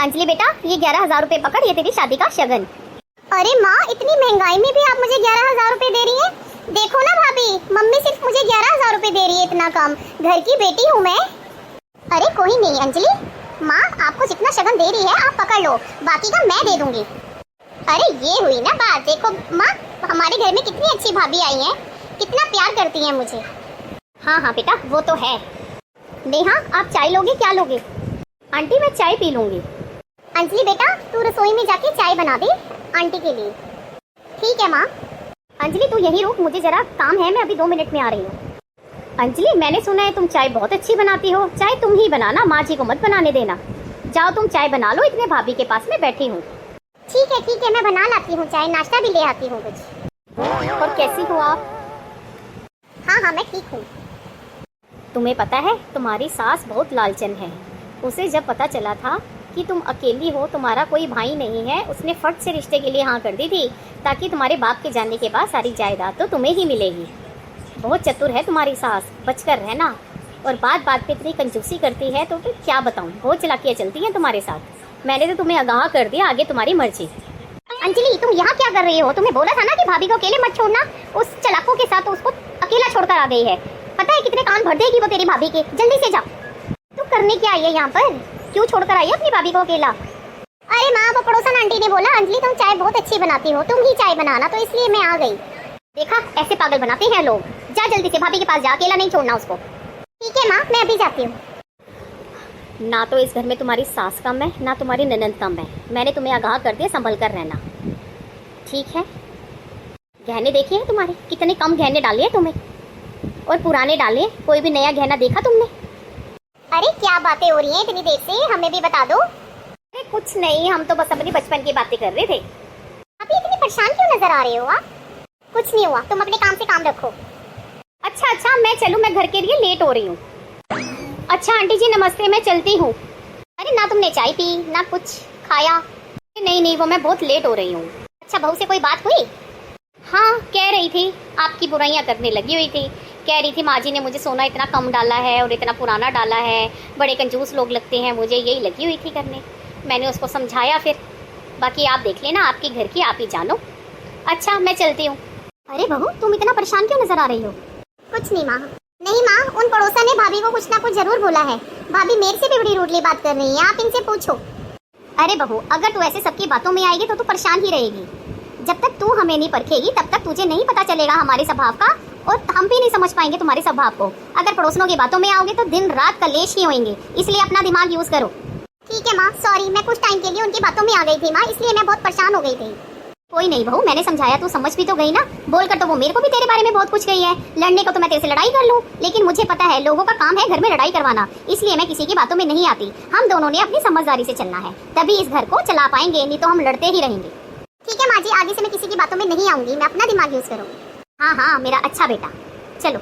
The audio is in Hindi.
अंजलि बेटा, ये 11,000 रुपए पकड़, ये तेरी शादी का शगन। अरे माँ, इतनी महंगाई में भी आप मुझे 11,000 रुपए दे रही हैं? देखो ना भाभी, मम्मी सिर्फ मुझे 11,000 रुपए दे रही है, इतना कम। घर की बेटी हूँ मैं। अरे कोई नहीं अंजलि, माँ आपको जितना शगन दे रही है आप पकड़ लो, बाकी का मैं दे दूंगी। अरे ये हुई ना बात। देखो माँ, हमारे घर में कितनी अच्छी भाभी आई हैं, कितना प्यार करती हैं मुझे। हाँ हाँ बेटा, वो तो है। नेहा, आप चाय लोगे? क्या लोगे? आंटी मैं चाय पी लूंगी। अंजलि बेटा, तू रसोई में जाके चाय बना दे आंटी के लिए। ठीक है माँ। अंजलि तू यहीं रुक, मुझे जरा काम है, मैं अभी 2 मिनट में आ रही हूँ। अंजलि मैंने सुना है तुम चाय बहुत अच्छी बनाती हो, चाय तुम ही बनाना, माँ जी को मत बनाने देना। जाओ तुम चाय बना लो, इतने भाभी के पास मैं बैठी हूँ। ठीक है, मैं बना लाती हूँ चाय, नाश्ता भी ले आती हूँ कुछ। और कैसी हो आप? हाँ मैं ठीक हूँ। तुम्हें पता है तुम्हारी सास बहुत लालचन है। उसे जब पता चला था कि तुम अकेली हो, तुम्हारा कोई भाई नहीं है, उसने फट से रिश्ते के लिए हाँ कर दी थी, ताकि तुम्हारे बाप के जाने के बाद सारी जायदाद तो तुम्हें ही मिलेगी। बहुत चतुर है तुम्हारी सास, बचकर रहना। और बात बात पे इतनी कंजूसी करती है तो फिर क्या बताऊँ, बहुत चालाकियाँ चलती हैं तुम्हारे साथ। मैंने तो तुम्हें आगाह कर दिया, आगे तुम्हारी मर्जी। अंजलि तुम यहाँ क्या कर रही हो? तुम्हें बोला था ना कि भाभी को अकेले मत छोड़ना। उस चालाकों के साथ तो उसको अकेला छोड़कर आ गई है। पता है कितने कान भर देगी वो तेरी भाभी के। जल्दी से जा। तू करने क्या आई है यहाँ पर? क्यों छोड़कर आई है अपनी भाभी को अकेला? अरे माँ, वो पड़ोसन आंटी ने बोला अंजलि तुम चाय बहुत अच्छी बनाती हो, तुम ही चाय बनाना, तो इसलिए मैं आ गई। देखा, ऐसे पागल बनाते हैं लोग। जा जल्दी से भाभी के पास जा, अकेला नहीं छोड़ना उसको। ठीक है माँ, मैं अभी जाती हूँ। ना तो इस घर में तुम्हारी सास कम है, ना तुम्हारी ननद कम है। मैंने तुम्हें आगाह कर दिया, संभल कर रहना। ठीक है। गहने देखे हैं तुम्हारे? कितने कम गहने डाले हैं तुम्हें, और पुराने डाले। कोई भी नया गहना देखा तुमने? अरे क्या बातें हो रही हैं इतनी देर से, हमें भी बता दो। अरे कुछ नहीं, हम तो बस अपनी बचपन की बातें कर रहे थे। अभी इतनी परेशान क्यों नजर आ रहे हो आप? कुछ नहीं हुआ, तुम अपने काम से काम रखो। अच्छा मैं चलूँ, मैं घर के लिए लेट हो रही हूँ। अच्छा आंटी जी नमस्ते, मैं चलती हूँ। अरे ना तुमने चाय पी ना कुछ खाया। नहीं वो मैं बहुत लेट हो रही हूँ। अच्छा बहू से कोई बात हुई? हाँ कह रही थी, आपकी बुराइयां करने लगी हुई थी। कह रही थी माँ जी ने मुझे सोना इतना कम डाला है और इतना पुराना डाला है, बड़े कंजूस लोग लगते हैं मुझे, यही लगी हुई थी करने। मैंने उसको समझाया फिर। बाकी आप देख लेना, आपकी घर की आप ही जानो। अच्छा मैं चलती हूँ। अरे बहू तुम इतना परेशान क्यों नजर आ रही हो? कुछ नहीं माँ। नहीं माँ, उन पड़ोसन ने भाभी को कुछ ना कुछ जरूर बोला है। भाभी मेरे से भी बड़ी रूडली बात कर रही है, आप इनसे पूछो। अरे बहू, अगर तू ऐसे सबकी बातों में आएगी तो तू परेशान ही रहेगी। जब तक तू हमें नहीं परखेगी तब तक तुझे नहीं पता चलेगा हमारे स्वभाव का, और हम भी नहीं समझ पाएंगे तुम्हारे स्वभाव को। अगर पड़ोसनों की बातों में आओगे तो दिन रात कलेश ही होंगे, इसलिए अपना दिमाग यूज करो। ठीक है माँ, सॉरी, मैं कुछ टाइम के लिए उनकी बातों में आ गई थी माँ, इसलिए मैं बहुत परेशान हो गई थी। कोई नहीं बहू, मैंने समझाया, तू समझ भी तो गई ना। बोलकर तो वो मेरे को भी तेरे बारे में बहुत कुछ गई है। लड़ने को तो मैं तेरे से लड़ाई कर लूँ, लेकिन मुझे पता है लोगों का काम है घर में लड़ाई करवाना, इसलिए मैं किसी की बातों में नहीं आती। हम दोनों ने अपनी समझदारी से चलना है, तभी इस घर को चला पाएंगे, नहीं तो हम लड़ते ही रहेंगे। ठीक है माँ जी, आगे से मैं किसी की बातों में नहीं आऊंगी, मैं अपना दिमाग यूज करूँगी। हाँ मेरा अच्छा बेटा, चलो।